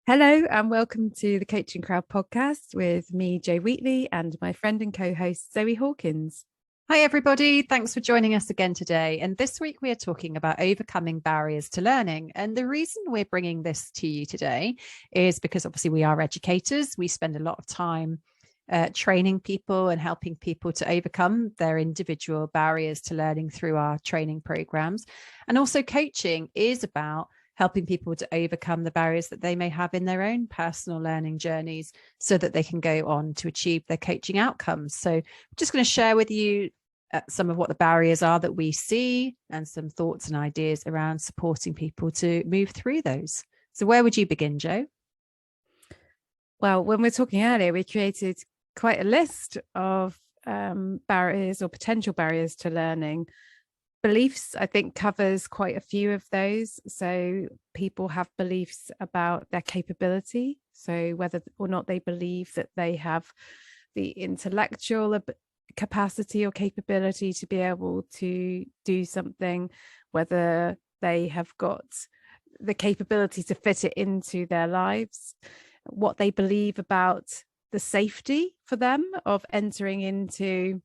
Hello and welcome to the Coaching Crowd podcast with me, Jo Wheatley, and my friend and co-host Zoe Hawkins. Hi, everybody. Thanks for joining us again today. And this week we are talking about overcoming barriers to learning. And the reason we're bringing this to you today is because obviously we are educators. We spend a lot of time training people and helping people to overcome their individual barriers to learning through our training programs. And also coaching is about helping people to overcome the barriers that they may have in their own personal learning journeys so that they can go on to achieve their coaching outcomes. So I'm just going to share with you some of what the barriers are that we see and some thoughts and ideas around supporting people to move through those. So where would you begin, Jo? Well, when we were talking earlier, we created quite a list of barriers or potential barriers to learning. Beliefs, I think, covers quite a few of those. So people have beliefs about their capability. So whether or not they believe that they have the intellectual capacity or capability to be able to do something, whether they have got the capability to fit it into their lives, what they believe about the safety for them of entering into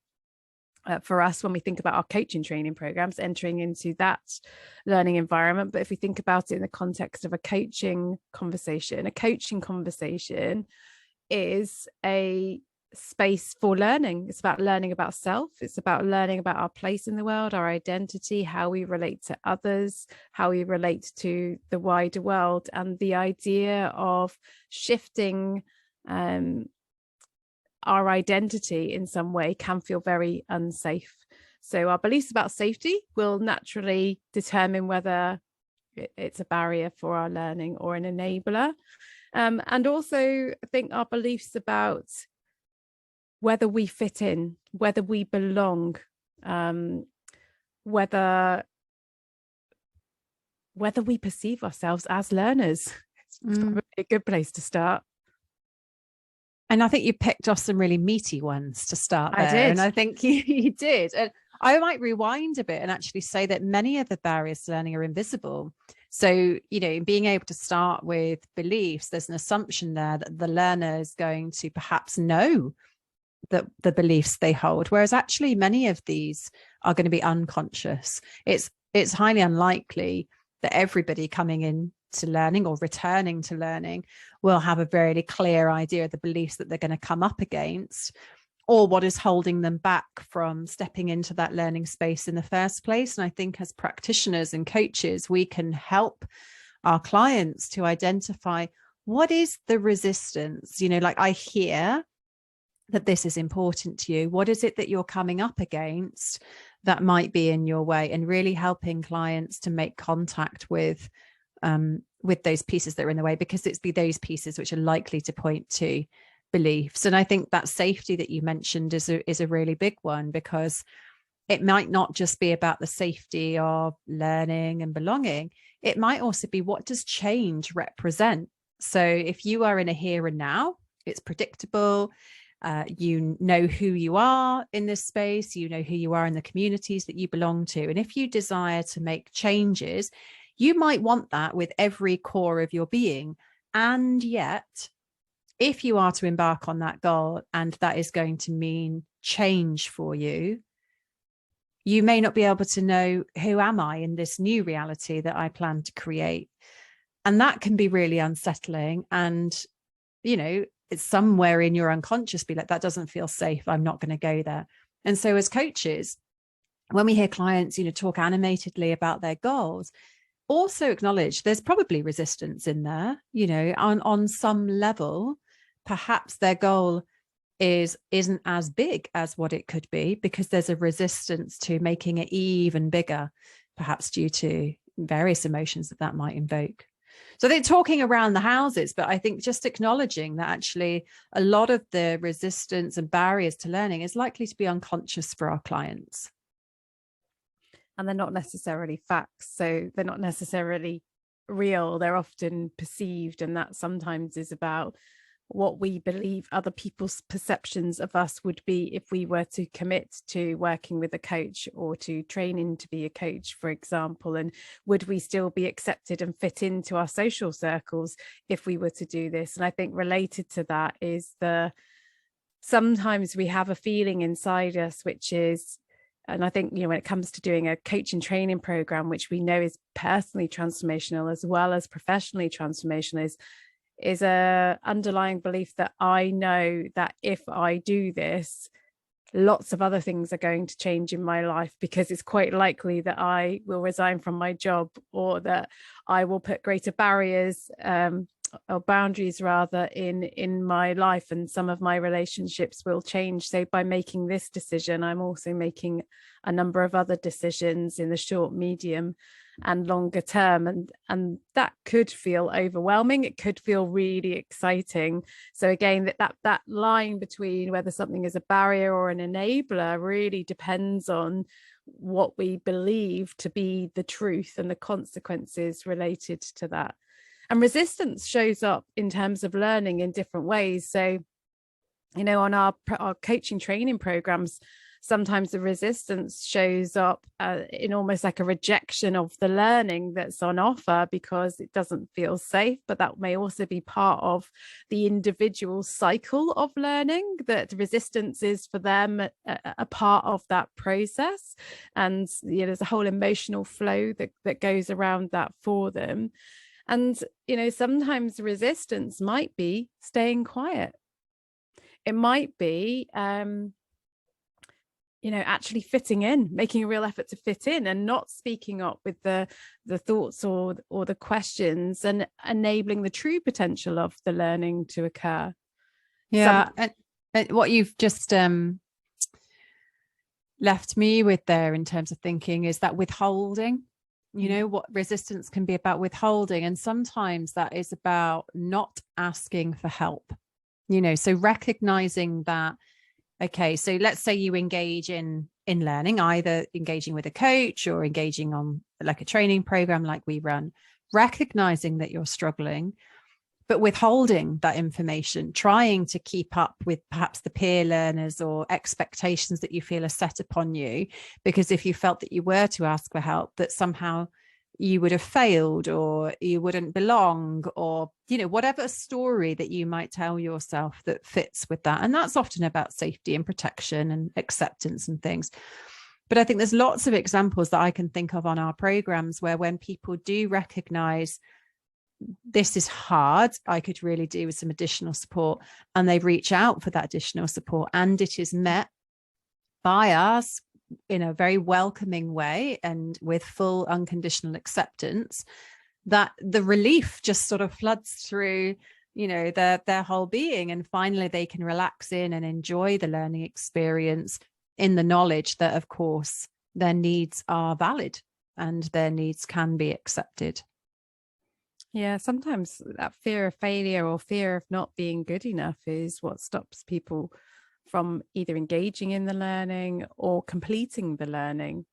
for us, when we think about our coaching training programs, entering into that learning environment. But if we think about it in the context of a coaching conversation is a space for learning. It's about learning about self. It's about learning about our place in the world, our identity, how we relate to others, how we relate to the wider world, and the idea of shifting our identity in some way can feel very unsafe. So our beliefs about safety will naturally determine whether it's a barrier for our learning or an enabler. And also, I think our beliefs about whether we fit in, whether we belong, whether we perceive ourselves as learners. It's probably a good place to start. And I think you picked off some really meaty ones to start there. I did. And I think you did. And I might rewind a bit and actually say that many of the barriers to learning are invisible. So, being able to start with beliefs, there's an assumption there that the learner is going to perhaps know that the beliefs they hold, whereas actually many of these are going to be unconscious. It's highly unlikely that everybody coming in to learning or returning to learning will have a very clear idea of the beliefs that they're going to come up against or what is holding them back from stepping into that learning space in the first place. And I think as practitioners and coaches, we can help our clients to identify what is the resistance. Like I hear that this is important to you. What is it that you're coming up against that might be in your way, and really helping clients to make contact with those pieces that are in the way, because it's those pieces which are likely to point to beliefs. And I think that safety that you mentioned is a really big one, because it might not just be about the safety of learning and belonging. It might also be, what does change represent? So if you are in a here and now, it's predictable. You know who you are in this space, you know who you are in the communities that you belong to. And if you desire to make changes, you might want that with every core of your being. And yet, if you are to embark on that goal, and that is going to mean change for you, you may not be able to know, who am I in this new reality that I plan to create? And that can be really unsettling. And, it's somewhere in your unconscious be like, that doesn't feel safe. I'm not going to go there. And so as coaches, when we hear clients, talk animatedly about their goals, also acknowledge there's probably resistance in there, on some level. Perhaps their goal isn't as big as what it could be, because there's a resistance to making it even bigger, perhaps due to various emotions that might invoke. So they're talking around the houses, but I think just acknowledging that actually a lot of the resistance and barriers to learning is likely to be unconscious for our clients. And they're not necessarily facts. So they're not necessarily real. They're often perceived. And that sometimes is about what we believe other people's perceptions of us would be if we were to commit to working with a coach or to training to be a coach, for example, and would we still be accepted and fit into our social circles if we were to do this. And I think related to that is sometimes we have a feeling inside us, which is, and I think, when it comes to doing a coaching training program, which we know is personally transformational as well as professionally transformational, is a underlying belief that I know that if I do this, lots of other things are going to change in my life, because it's quite likely that I will resign from my job, or that I will put greater barriers, or boundaries rather, in my life, and some of my relationships will change. So by making this decision, I'm also making a number of other decisions in the short, medium and longer term, and that could feel overwhelming. It could feel really exciting. So again, that line between whether something is a barrier or an enabler really depends on what we believe to be the truth and the consequences related to that. And resistance shows up in terms of learning in different ways. So, on our coaching training programs, sometimes the resistance shows up in almost like a rejection of the learning that's on offer because it doesn't feel safe. But that may also be part of the individual cycle of learning, that resistance is for them a part of that process. And there's a whole emotional flow that goes around that for them. And, sometimes resistance might be staying quiet. It might be, actually fitting in, making a real effort to fit in and not speaking up with the thoughts or the questions, and enabling the true potential of the learning to occur. Yeah. And what you've just left me with there in terms of thinking is that withholding. What resistance can be about, withholding. And sometimes that is about not asking for help, so recognizing that, okay, so let's say you engage in learning, either engaging with a coach or engaging on like a training program like we run, recognizing that you're struggling, but withholding that information, trying to keep up with perhaps the peer learners or expectations that you feel are set upon you, because if you felt that you were to ask for help, that somehow you would have failed or you wouldn't belong, or whatever story that you might tell yourself that fits with that. And that's often about safety and protection and acceptance and things. But I think there's lots of examples that I can think of on our programs where when people do recognize this is hard, I could really do with some additional support, and they reach out for that additional support, and it is met by us in a very welcoming way and with full unconditional acceptance, that the relief just sort of floods through their whole being, and finally they can relax in and enjoy the learning experience in the knowledge that, of course, their needs are valid and their needs can be accepted. Yeah, sometimes that fear of failure or fear of not being good enough is what stops people from either engaging in the learning or completing the learning.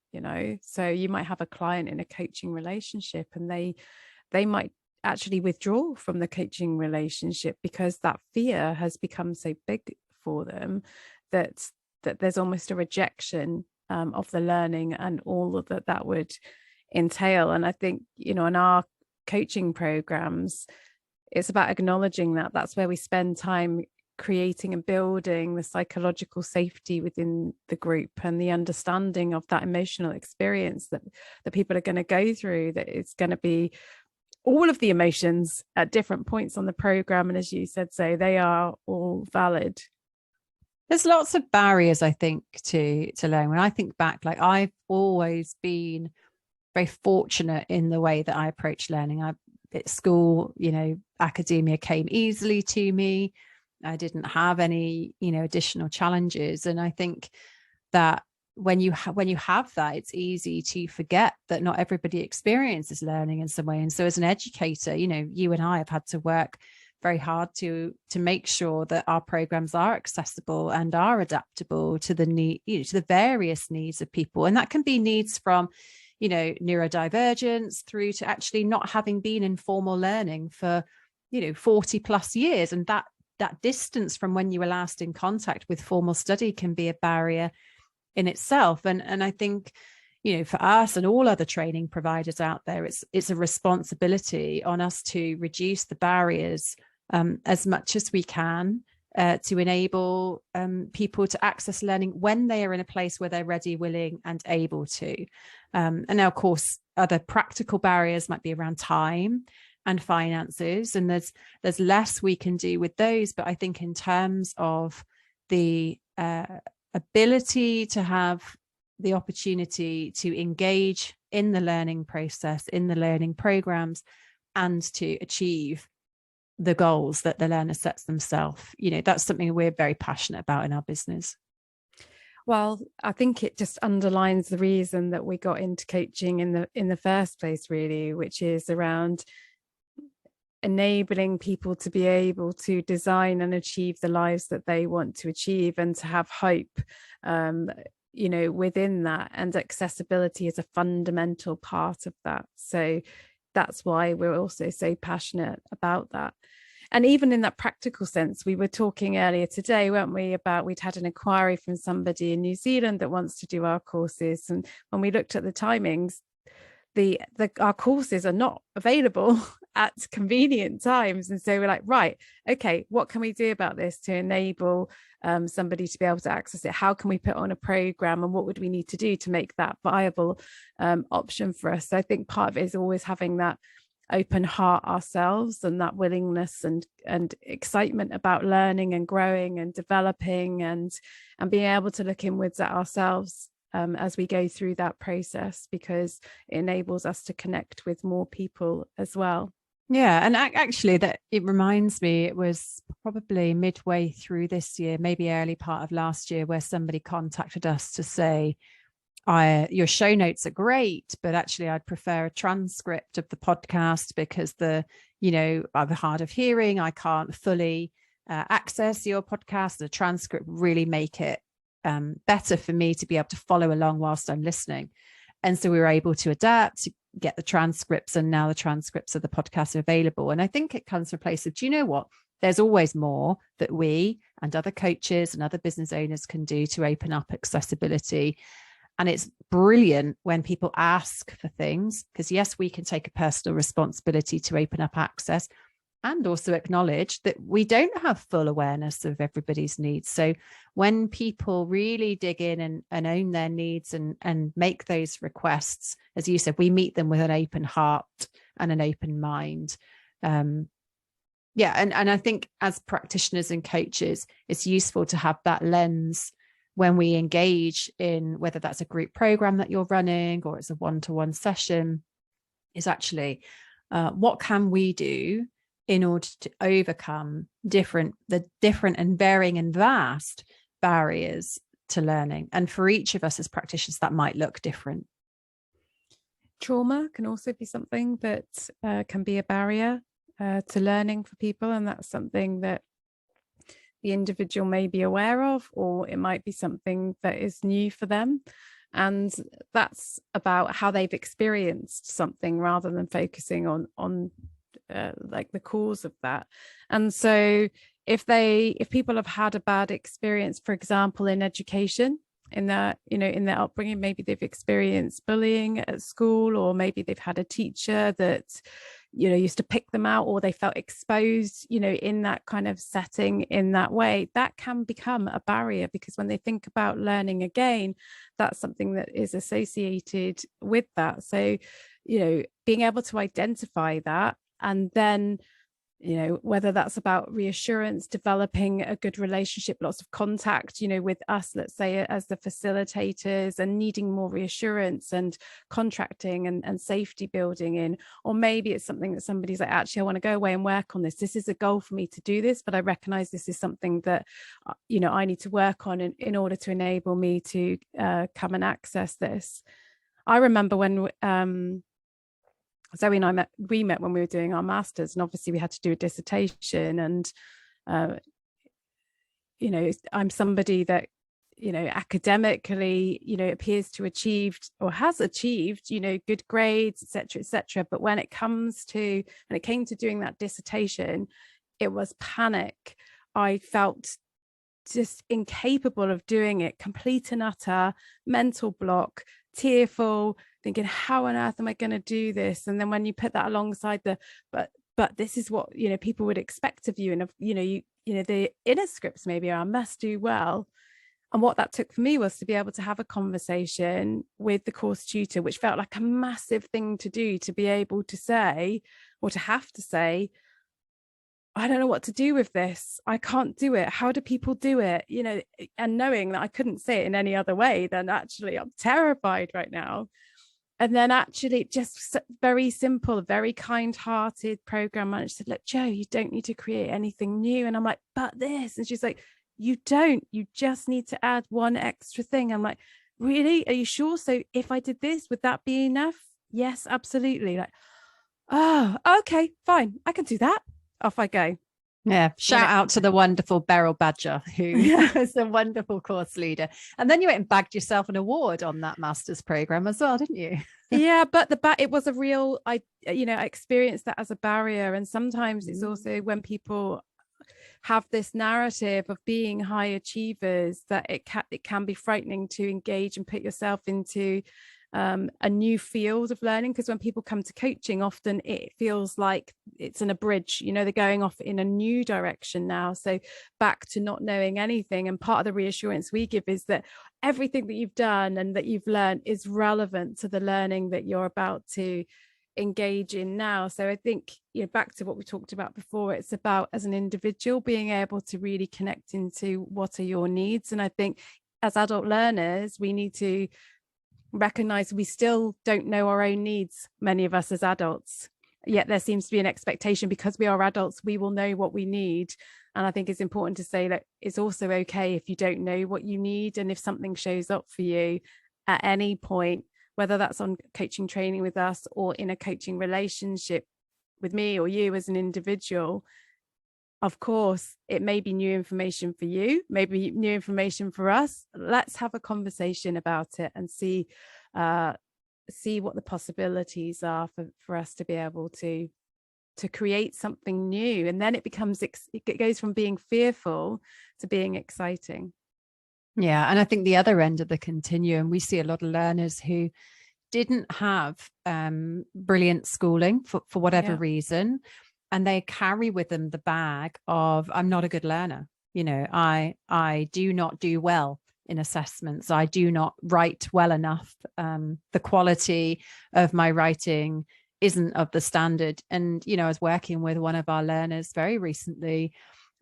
So you might have a client in a coaching relationship, and they might actually withdraw from the coaching relationship because that fear has become so big for them that there's almost a rejection of the learning and all of that would entail. And I think, in our coaching programs, it's about acknowledging that that's where we spend time creating and building the psychological safety within the group and the understanding of that emotional experience that people are going to go through, that it's going to be all of the emotions at different points on the program. And as you said, so they are all valid. There's lots of barriers, I think, to learn. When I think back, like I've always been very fortunate in the way that I approach learning. At school, academia came easily to me. I didn't have any, additional challenges. And I think that when you have that, it's easy to forget that not everybody experiences learning in some way. And so as an educator, you and I have had to work very hard to make sure that our programs are accessible and are adaptable to the need, to the various needs of people. And that can be needs from neurodivergence through to actually not having been in formal learning for 40 plus years, and that that distance from when you were last in contact with formal study can be a barrier in itself. And I think, for us and all other training providers out there, it's a responsibility on us to reduce the barriers as much as we can, to enable people to access learning when they are in a place where they're ready, willing, and able to. And now, of course, other practical barriers might be around time and finances, and there's less we can do with those. But I think in terms of the ability to have the opportunity to engage in the learning process, in the learning programs, and to achieve the goals that the learner sets themselves, that's something we're very passionate about in our business. Well, I think it just underlines the reason that we got into coaching in the first place, really, which is around enabling people to be able to design and achieve the lives that they want to achieve, and to have hope within that, and accessibility is a fundamental part of that. So that's why we're also so passionate about that. And even in that practical sense, we were talking earlier today, weren't we, about we'd had an inquiry from somebody in New Zealand that wants to do our courses, and when we looked at the timings, our courses are not available at convenient times. And so we're like, right, okay, what can we do about this to enable somebody to be able to access it? How can we put on a program, and what would we need to do to make that viable option for us? So I think part of it is always having that open heart ourselves, and that willingness and excitement about learning and growing and developing, and being able to look inwards at ourselves as we go through that process, because it enables us to connect with more people as well. Yeah, and actually, that it reminds me, it was probably midway through this year, maybe early part of last year, where somebody contacted us to say, your show notes are great, but actually I'd prefer a transcript of the podcast, because I'm hard of hearing, I can't fully access your podcast. The transcript really make it better for me to be able to follow along whilst I'm listening. And so we were able to adapt, to get the transcripts, and now the transcripts of the podcast are available. And I think it comes from a place of, do you know what? There's always more that we and other coaches and other business owners can do to open up accessibility. And it's brilliant when people ask for things, because yes, we can take a personal responsibility to open up access, and also acknowledge that we don't have full awareness of everybody's needs. So when people really dig in and own their needs and make those requests, as you said, we meet them with an open heart and an open mind. And I think as practitioners and coaches, it's useful to have that lens when we engage in, whether that's a group program that you're running or it's a one-to-one session, is actually what can we do in order to overcome the different and varying and vast barriers to learning. And for each of us as practitioners, that might look different. Trauma can also be something that can be a barrier to learning for people, and that's something that the individual may be aware of, or it might be something that is new for them. And that's about how they've experienced something, rather than focusing on like the cause of that. And so if people have had a bad experience, for example, in education, in their upbringing, maybe they've experienced bullying at school, or maybe they've had a teacher that used to pick them out, or they felt exposed in that kind of setting in that way, that can become a barrier, because when they think about learning again, that's something that is associated with that. So being able to identify that, and then whether that's about reassurance, developing a good relationship, lots of contact with us, let's say, as the facilitators, and needing more reassurance and contracting and safety building in. Or maybe it's something that somebody's like, actually, I want to go away and work on this is a goal for me to do this, but I recognize this is something that I need to work on in order to enable me to come and access this. I remember when Zoe and I met when we were doing our masters, and obviously we had to do a dissertation, and I'm somebody that academically appears to achieved or has achieved good grades, etc. But when it came to doing that dissertation, it was panic I felt just incapable of doing it, complete and utter mental block, tearful, thinking, how on earth am I going to do this? And then when you put that alongside the, but this is what, you know, people would expect of you. And, you know, the inner scripts maybe are, I must do well. And what that took for me was to be able to have a conversation with the course tutor, which felt like a massive thing to do, to be able to say, or to have to say, I don't know what to do with this. I can't do it. How do people do it? You know, and knowing that I couldn't say it in any other way, then actually I'm terrified right now. And then actually just very simple, very kind-hearted program manager said, look, Jo, you don't need to create anything new. And I'm like, but this. And she's like, you don't, you just need to add one extra thing. I'm like, really? Are you sure? So if I did this, would that be enough? Yes, absolutely. Like, oh, okay, fine. I can do that. Off I go. Yeah. Shout out to the wonderful Beryl Badger, who is a wonderful course leader. And then you went and bagged yourself an award on that master's program as well, didn't you? Yeah, but it was a real, I experienced that as a barrier. And sometimes it's also when people have this narrative of being high achievers, that it can be frightening to engage and put yourself into a new field of learning. Because when people come to coaching, often it feels like it's in a bridge, you know, they're going off in a new direction now, so back to not knowing anything. And part of the reassurance we give is that everything that you've done and that you've learned is relevant to the learning that you're about to engage in now. So I think, you know, back to what we talked about before, it's about, as an individual, being able to really connect into what are your needs. And I think as adult learners, we need to recognize we still don't know our own needs, many of us as adults, yet there seems to be an expectation because we are adults, we will know what we need. And I think it's important to say that it's also okay if you don't know what you need. And if something shows up for you at any point, whether that's on coaching training with us or in a coaching relationship with me or you as an individual, of course, it may be new information for you, maybe new information for us. Let's have a conversation about it and see what the possibilities are for us to be able to create something new. And then it goes from being fearful to being exciting. Yeah. And I think the other end of the continuum, we see a lot of learners who didn't have brilliant schooling for whatever reason. And they carry with them the bag of, I'm not a good learner. You know, I do not do well in assessments. I do not write well enough. The quality of my writing isn't of the standard. And, you know, I was working with one of our learners very recently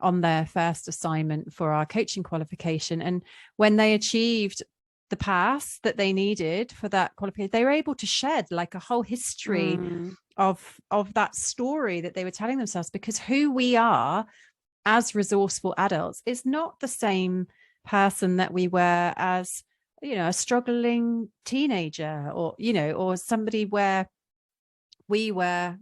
on their first assignment for our coaching qualification. And when they achieved the pass that they needed for that qualification, they were able to shed like a whole history of that story that they were telling themselves, because who we are as resourceful adults is not the same person that we were as, you know, a struggling teenager, or, you know, or somebody where we were,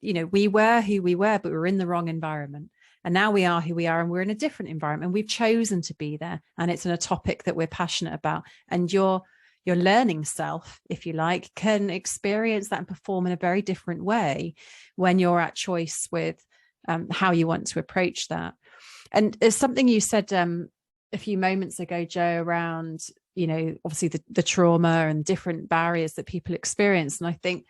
you know, we were who we were, but we were in the wrong environment. And now we are who we are, and we're in a different environment. We've chosen to be there, and it's in a topic that we're passionate about. And your learning self, if you like, can experience that and perform in a very different way when you're at choice with how you want to approach that. And there's something you said a few moments ago, Jo, around, you know, obviously the trauma and different barriers that people experience. And I think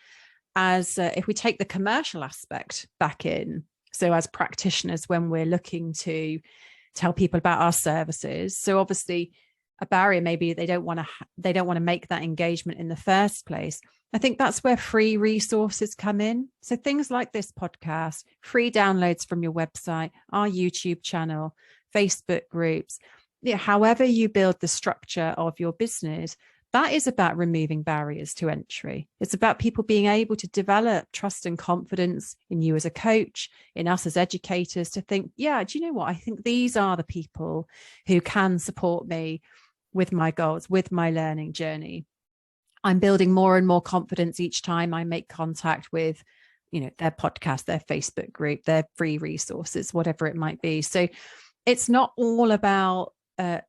as if we take the commercial aspect back in, so as practitioners, when we're looking to tell people about our services, so obviously a barrier, maybe they don't want to make that engagement in the first place. I think that's where free resources come in. So things like this podcast, free downloads from your website, our YouTube channel, Facebook groups, you know, however you build the structure of your business, that is about removing barriers to entry. It's about people being able to develop trust and confidence in you as a coach, in us as educators, to think, yeah, do you know what? I think these are the people who can support me with my goals, with my learning journey. I'm building more and more confidence each time I make contact with, you know, their podcast, their Facebook group, their free resources, whatever it might be. So it's not all about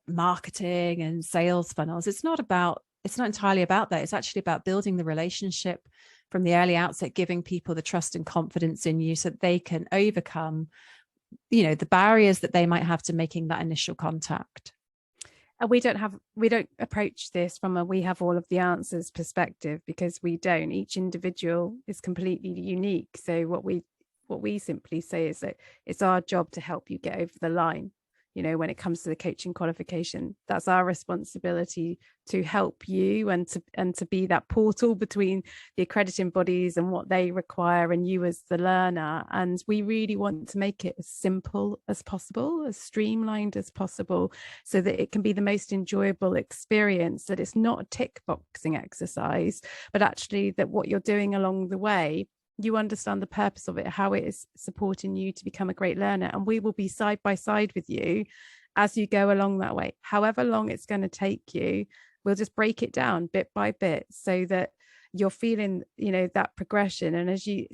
marketing and sales funnels. It's not entirely about that. It's actually about building the relationship from the early outset, giving people the trust and confidence in you so that they can overcome the barriers that they might have to making that initial contact. And we don't approach this from a we have all of the answers perspective, because we don't. Each individual is completely unique. So what we simply say is that it's our job to help you get over the line. When it comes to the coaching qualification, that's our responsibility, to help you and to be that portal between the accrediting bodies and what they require and you as the learner. And we really want to make it as simple as possible, as streamlined as possible, so that it can be the most enjoyable experience, that it's not a tick boxing exercise, but actually that what you're doing along the way, you understand the purpose of it, how it is supporting you to become a great learner. And we will be side by side with you as you go along that way. However long it's going to take you, we'll just break it down bit by bit, so that you're feeling, that progression. And as you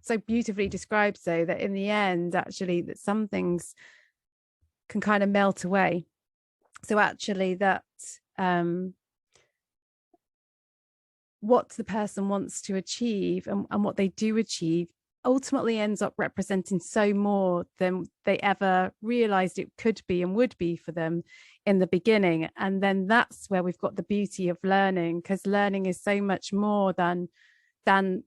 so beautifully described, so that in the end, actually, that some things can kind of melt away. So actually that what the person wants to achieve and what they do achieve ultimately ends up representing so more than they ever realized it could be and would be for them in the beginning. And then that's where we've got the beauty of learning, because learning is so much more than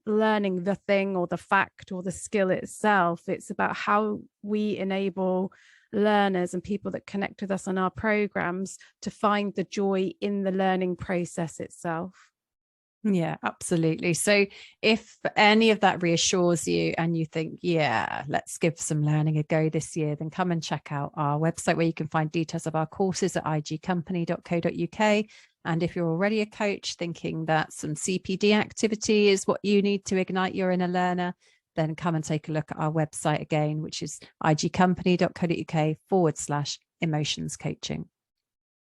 learning the thing or the fact or the skill itself. It's about how we enable learners and people that connect with us on our programs to find the joy in the learning process itself. Yeah, absolutely. So if any of that reassures you and you think, yeah, let's give some learning a go this year, then come and check out our website, where you can find details of our courses at igcompany.co.uk. And if you're already a coach thinking that some CPD activity is what you need to ignite your inner learner, then come and take a look at our website again, which is igcompany.co.uk/emotions coaching.